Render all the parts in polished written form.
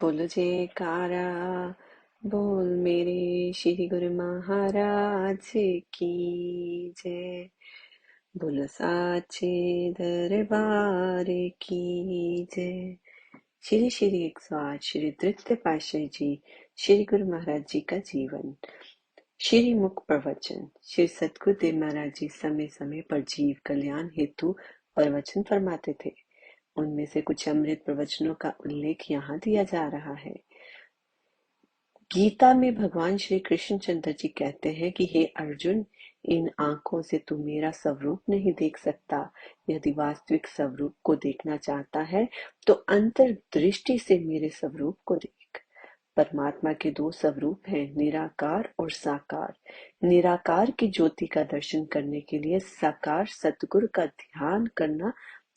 बोलो जयकारा बोल मेरे श्री गुरु महाराज की जय। बोलो साचे दरबार की जय। श्री श्री 108 श्री तृतीय पातशाही जी श्री गुरु महाराज जी का जीवन। श्री मुख प्रवचन। श्री सतगुरुदेव महाराज जी समय समय पर जीव कल्याण हेतु प्रवचन फरमाते थे। उनमें से कुछ अमृत प्रवचनों का उल्लेख यहाँ दिया जा रहा है। गीता में भगवान श्री कृष्ण चंद्र जी कहते हैं कि हे अर्जुन, इन आंखों से तू मेरा स्वरूप नहीं देख सकता। यदि वास्तविक स्वरूप को देखना चाहता है तो अंतर्दृष्टि से मेरे स्वरूप को देख। परमात्मा के दो स्वरूप हैं, निराकार और साकार। निराकार की ज्योति का दर्शन करने के लिए साकार सतगुरु का ध्यान करना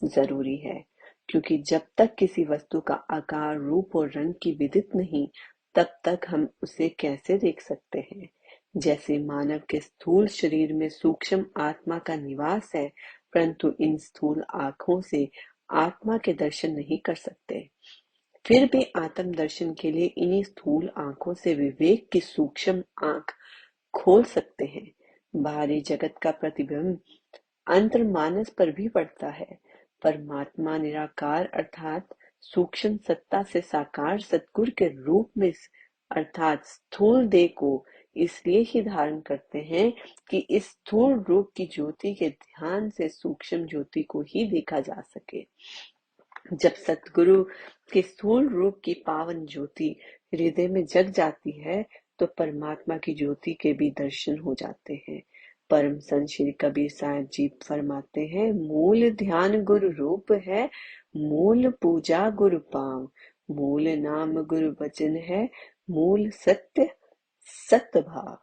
जरूरी है, क्योंकि जब तक किसी वस्तु का आकार, रूप और रंग की विदित नहीं, तब तक हम उसे कैसे देख सकते हैं। जैसे मानव के स्थूल शरीर में सूक्ष्म आत्मा का निवास है, परंतु इन स्थूल आंखों से आत्मा के दर्शन नहीं कर सकते। फिर भी आत्म दर्शन के लिए इन्हीं स्थूल आंखों से विवेक की सूक्ष्म आंख खोल सकते हैं। बाहरी जगत का प्रतिबिंब अंतर्मानस पर भी पड़ता है। परमात्मा निराकार अर्थात सूक्ष्म सत्ता से साकार सतगुरु के रूप में अर्थात स्थूल देह को इसलिए ही धारण करते हैं कि इस स्थूल रूप की ज्योति के ध्यान से सूक्ष्म ज्योति को ही देखा जा सके। जब सतगुरु के स्थूल रूप की पावन ज्योति हृदय में जग जाती है तो परमात्मा की ज्योति के भी दर्शन हो जाते हैं। परम संत श्री कबीर साहब जी फरमाते हैं, मूल ध्यान गुरु रूप है, मूल पूजा गुरु पाव, मूल नाम गुरु वचन है, मूल सत्य सत्य भाव।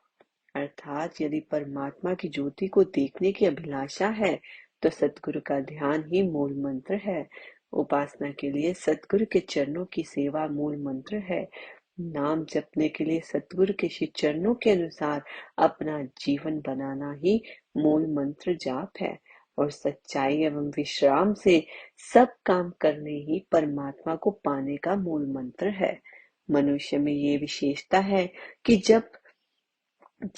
अर्थात यदि परमात्मा की ज्योति को देखने की अभिलाषा है तो सतगुरु का ध्यान ही मूल मंत्र है। उपासना के लिए सतगुरु के चरणों की सेवा मूल मंत्र है। नाम जपने के लिए सतगुरु के श्री चरणों के अनुसार अपना जीवन बनाना ही मूल मंत्र जाप है। और सच्चाई एवं विश्राम से सब काम करने ही परमात्मा को पाने का मूल मंत्र है। मनुष्य में ये विशेषता है कि जब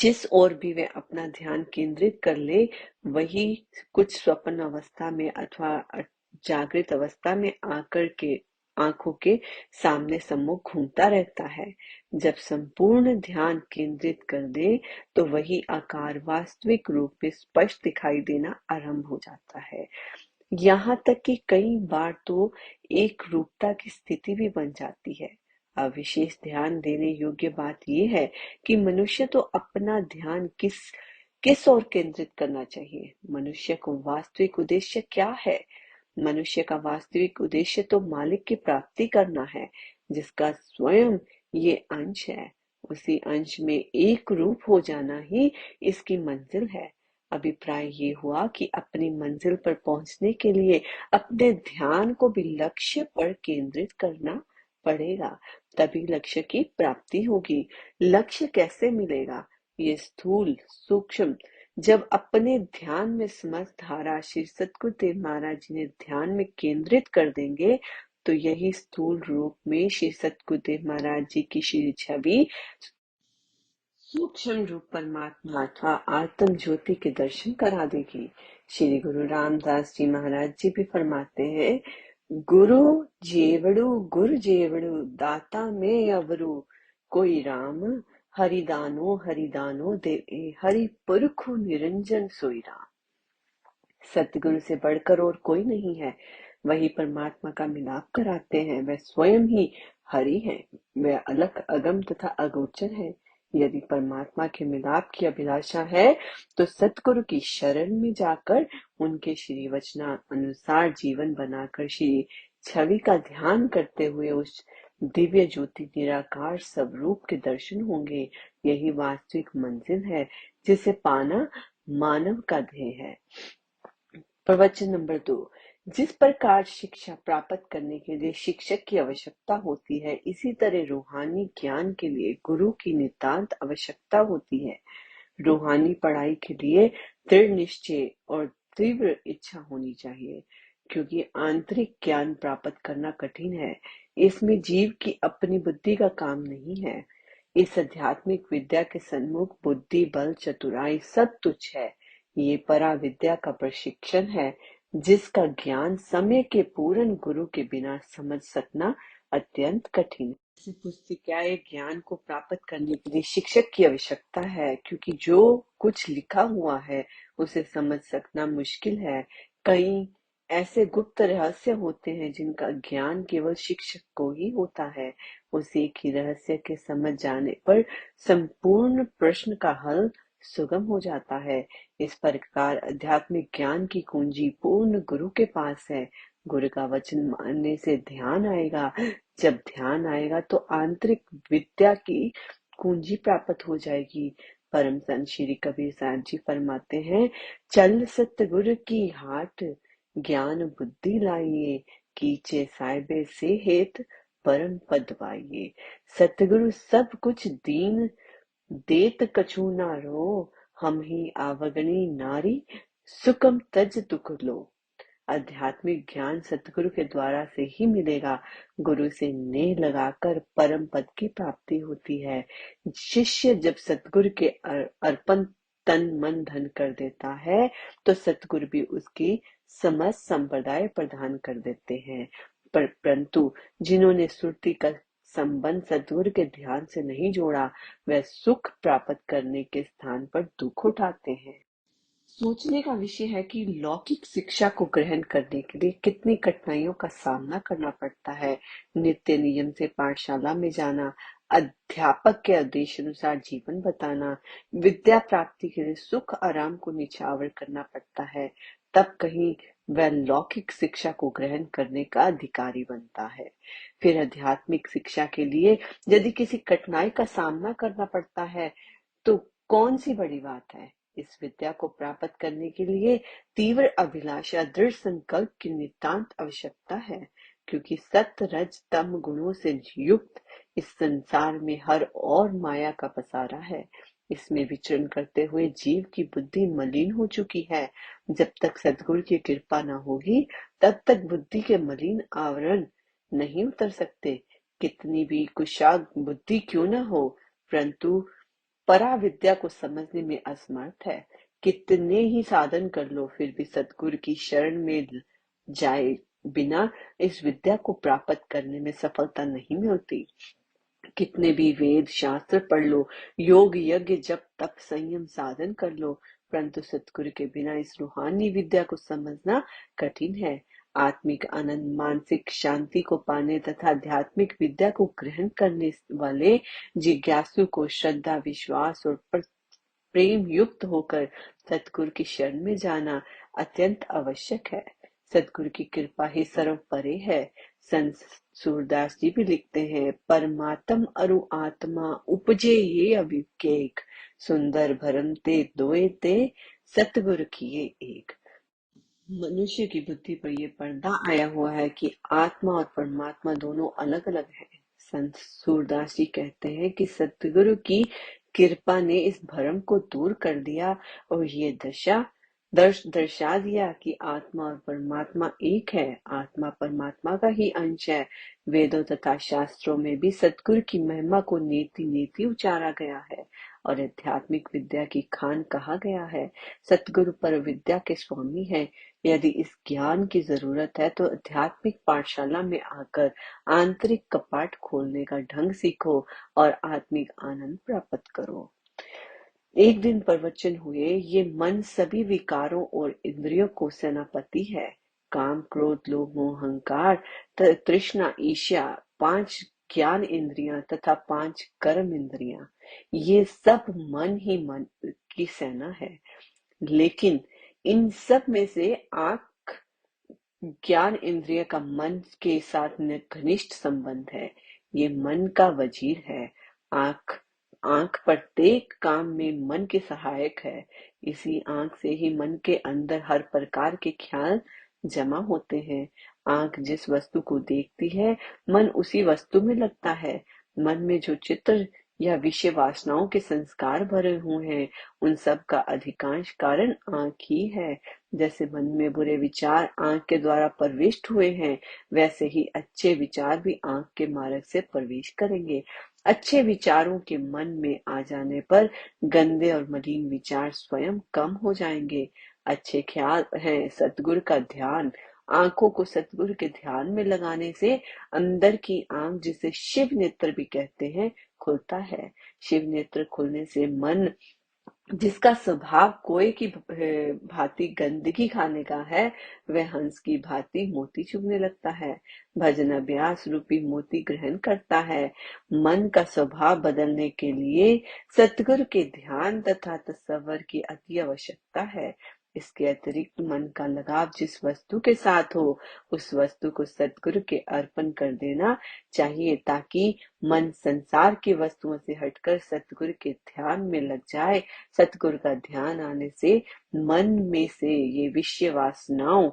जिस ओर भी वह अपना ध्यान केंद्रित कर ले, वही कुछ स्वप्न अवस्था में अथवा जागृत अवस्था में आकर के आंखों के सामने सम्मुख घूमता रहता है। जब संपूर्ण ध्यान केंद्रित कर दे तो वही आकार वास्तविक रूप में स्पष्ट दिखाई देना आरंभ हो जाता है। यहाँ तक कि कई बार तो एक रूपता की स्थिति भी बन जाती है। अब विशेष ध्यान देने योग्य बात यह है कि मनुष्य तो अपना ध्यान किस ओर केंद्रित करना चाहिए। मनुष्य को वास्तविक उद्देश्य क्या है? मनुष्य का वास्तविक उद्देश्य तो मालिक की प्राप्ति करना है, जिसका स्वयं ये अंश है। उसी अंश में एक रूप हो जाना ही इसकी मंजिल है। अभिप्राय ये हुआ कि अपनी मंजिल पर पहुंचने के लिए अपने ध्यान को भी लक्ष्य पर केंद्रित करना पड़ेगा, तभी लक्ष्य की प्राप्ति होगी। लक्ष्य कैसे मिलेगा? ये स्थूल सूक्ष्म जब अपने ध्यान में समस्त धारा श्री सतगुरुदेव महाराज जी ने ध्यान में केंद्रित कर देंगे तो यही स्थूल रूप में श्री सतगुरुदेव महाराज जी की श्री छवि सूक्ष्म रूप परमात्मा अथवा आत्म ज्योति के दर्शन करा देगी। श्री गुरु रामदास जी महाराज जी भी फरमाते हैं, गुरु जेवड़ु दाता में अवरु, कोई राम हरिदानो देवे, हरि पुरखु निरंजन सोई राम। सतगुरु से बढ़कर और कोई नहीं है। वही परमात्मा का मिलाप कराते हैं। वह स्वयं ही हरि है। वह अलग अगम तथा अगोचर है। यदि परमात्मा के मिलाप की अभिलाषा है तो सतगुरु की शरण में जाकर उनके श्री वचना अनुसार जीवन बनाकर श्री छवि का ध्यान करते हुए उस दिव्य ज्योति निराकार स्वरूप के दर्शन होंगे। यही वास्तविक मंजिल है जिसे पाना मानव का ध्येय है। प्रवचन नंबर 2। जिस प्रकार शिक्षा प्राप्त करने के लिए शिक्षक की आवश्यकता होती है, इसी तरह रूहानी ज्ञान के लिए गुरु की नितांत आवश्यकता होती है। रूहानी पढ़ाई के लिए दृढ़ निश्चय और तीव्र इच्छा होनी चाहिए। क्योंकि आंतरिक ज्ञान प्राप्त करना कठिन है। इसमें जीव की अपनी बुद्धि का काम नहीं है। इस आध्यात्मिक विद्या के सन्मुख बुद्धि, बल, चतुराई सब तुच्छ है। ये परा विद्या का प्रशिक्षण है, जिसका ज्ञान समय के पूर्ण गुरु के बिना समझ सकना अत्यंत कठिन है। ऐसे पुस्तिकाए ज्ञान को प्राप्त करने के लिए शिक्षक की आवश्यकता है, क्योंकि जो कुछ लिखा हुआ है उसे समझ सकना मुश्किल है। कई ऐसे गुप्त रहस्य होते हैं जिनका ज्ञान केवल शिक्षक को ही होता है। उस एक ही रहस्य के समझ जाने पर संपूर्ण प्रश्न का हल सुगम हो जाता है। इस प्रकार आध्यात्मिक ज्ञान की कुंजी पूर्ण गुरु के पास है। गुरु का वचन मानने से ध्यान आएगा। जब ध्यान आएगा तो आंतरिक विद्या की कुंजी प्राप्त हो जाएगी। परम संत श्री कबीर साहब जी फरमाते हैं, चल सतगुरु की हाट, ज्ञान बुद्धि लाइए, कीचे साहिबे से हेत परम पद पाइए। सतगुरु सब कुछ दीन देत कछु ना रो, हम ही आवगणी नारी, सुकम तज दुख लो। आध्यात्मिक ज्ञान सतगुरु के द्वारा से ही मिलेगा। गुरु से नेह लगाकर परम पद की प्राप्ति होती है। शिष्य जब सतगुरु के अर्पण तन मन धन कर देता है तो सतगुरु भी उसकी समस्त संप्रदाय प्रदान कर देते हैं। परंतु जिन्होंने सुरती का संबंध सतगुरु के ध्यान से नहीं जोड़ा, वह सुख प्राप्त करने के स्थान पर दुख उठाते हैं। सोचने का विषय है कि लौकिक शिक्षा को ग्रहण करने के लिए कितनी कठिनाइयों का सामना करना पड़ता है। नित्य नियम से पाठशाला में जाना, अध्यापक के आदेश अनुसार जीवन बताना, विद्या प्राप्ति के लिए सुख आराम को निछावर करना पड़ता है। तब कहीं वह लौकिक शिक्षा को ग्रहण करने का अधिकारी बनता है। फिर आध्यात्मिक शिक्षा के लिए यदि किसी कठिनाई का सामना करना पड़ता है तो कौन सी बड़ी बात है। इस विद्या को प्राप्त करने के लिए तीव्र अभिलाषा, दृढ़ संकल्प की नितांत आवश्यकता है, क्योंकि सत्य रज तम गुणों से युक्त इस संसार में हर और माया का पसारा है। इसमें विचरण करते हुए जीव की बुद्धि मलिन हो चुकी है। जब तक सद्गुरु की कृपा न होगी तब तक बुद्धि के मलिन आवरण नहीं उतर सकते। कितनी भी कुशाग्र बुद्धि क्यों न हो, परंतु पराविद्या को समझने में असमर्थ है। कितने ही साधन कर लो फिर भी सतगुरु की शरण में जाए बिना इस विद्या को प्राप्त करने में सफलता नहीं मिलती। कितने भी वेद शास्त्र पढ़ लो, योग यज्ञ जप तप संयम साधन कर लो, परंतु सतगुरु के बिना इस रूहानी विद्या को समझना कठिन है। आत्मिक आनंद, मानसिक शांति को पाने तथा आध्यात्मिक विद्या को ग्रहण करने वाले जिज्ञासु को श्रद्धा, विश्वास और प्रेम युक्त होकर सतगुरु की शरण में जाना अत्यंत आवश्यक है। सतगुरु की कृपा ही सर्व परे है। संत सूरदास जी भी लिखते हैं, परमात्म अरु आत्मा उपजे ये अविवेक, सुंदर भरम ते दोए ते, सतगुरु किए एक। मनुष्य की बुद्धि पर यह पर्दा आया हुआ है कि आत्मा और परमात्मा दोनों अलग अलग हैं। संत सूरदास जी कहते हैं कि सतगुरु की कृपा ने इस भ्रम को दूर कर दिया और ये दर्शा दिया कि आत्मा और परमात्मा एक है। आत्मा परमात्मा का ही अंश है। वेदों तथा शास्त्रों में भी सतगुरु की महिमा को नीति नीति उचारा गया है और आध्यात्मिक विद्या की खान कहा गया है। सतगुरु पर विद्या के स्वामी है। यदि इस ज्ञान की जरूरत है तो आध्यात्मिक पाठशाला में आकर आंतरिक कपाट खोलने का ढंग सीखो और आत्मिक आनंद प्राप्त करो। एक दिन प्रवचन हुए, ये मन सभी विकारों और इंद्रियों को सेनापति है। काम, क्रोध, लोभ, मोह, अहंकार, तृष्णा, ईर्ष्या, 5 ज्ञान इंद्रियां तथा 5 कर्म इंद्रियां, ये सब मन ही मन की सेना है। लेकिन इन सब में से आंख ज्ञान इंद्रिय का मन के साथ घनिष्ठ संबंध है। ये मन का वजीर है। आंख आंख प्रत्येक काम में मन के सहायक है। इसी आंख से ही मन के अंदर हर प्रकार के ख्याल जमा होते हैं। आंख जिस वस्तु को देखती है, मन उसी वस्तु में लगता है। मन में जो चित्र या विषय वासनाओं के संस्कार भरे हुए हैं, उन सब का अधिकांश कारण आंख ही है। जैसे मन में बुरे विचार आंख के द्वारा प्रविष्ट हुए हैं, वैसे ही अच्छे विचार भी आंख के मार्ग से प्रवेश करेंगे। अच्छे विचारों के मन में आ जाने पर गंदे और मलिन विचार स्वयं कम हो जाएंगे। अच्छे ख्याल हैं सतगुरु का ध्यान। आंखों को सतगुरु के ध्यान में लगाने से अंदर की आंख, जिसे शिव नेत्र भी कहते हैं, खुलता है। शिव नेत्र खुलने से मन, जिसका स्वभाव कोय की भांति गंदगी खाने का है, वह हंस की भांति मोती चुगने लगता है। भजन अभ्यास रूपी मोती ग्रहण करता है। मन का स्वभाव बदलने के लिए सतगुरु के ध्यान तथा तसव्वुर की अति आवश्यकता है। इसके अतिरिक्त मन का लगाव जिस वस्तु के साथ हो, उस वस्तु को सतगुरु के अर्पण कर देना चाहिए, ताकि मन संसार की वस्तुओं से हटकर सतगुरु के ध्यान में लग जाए। सतगुरु का ध्यान आने से मन में से ये विषय वासनाओं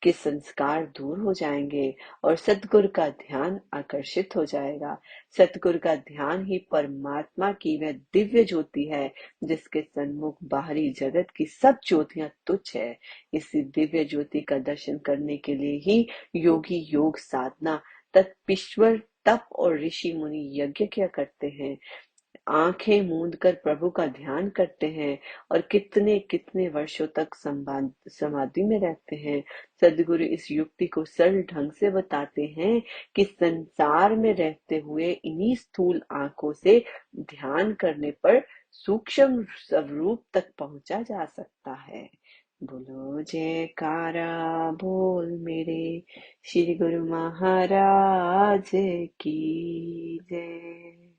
के संस्कार दूर हो जाएंगे और सतगुरु का ध्यान आकर्षित हो जाएगा। सतगुरु का ध्यान ही परमात्मा की वह दिव्य ज्योति है, जिसके सन्मुख बाहरी जगत की सब ज्योतियां तुच्छ है। इसी दिव्य ज्योति का दर्शन करने के लिए ही योगी योग साधना, तत्पीश्वर तप और ऋषि मुनि यज्ञ किया करते हैं, आंखें मूंद कर प्रभु का ध्यान करते हैं और कितने कितने वर्षों तक समाधि में रहते हैं। सदगुरु इस युक्ति को सरल ढंग से बताते हैं कि संसार में रहते हुए इन्हीं स्थूल आंखों से ध्यान करने पर सूक्ष्म स्वरूप तक पहुंचा जा सकता है। बोलो जयकारा बोल मेरे श्री गुरु महाराज की जय।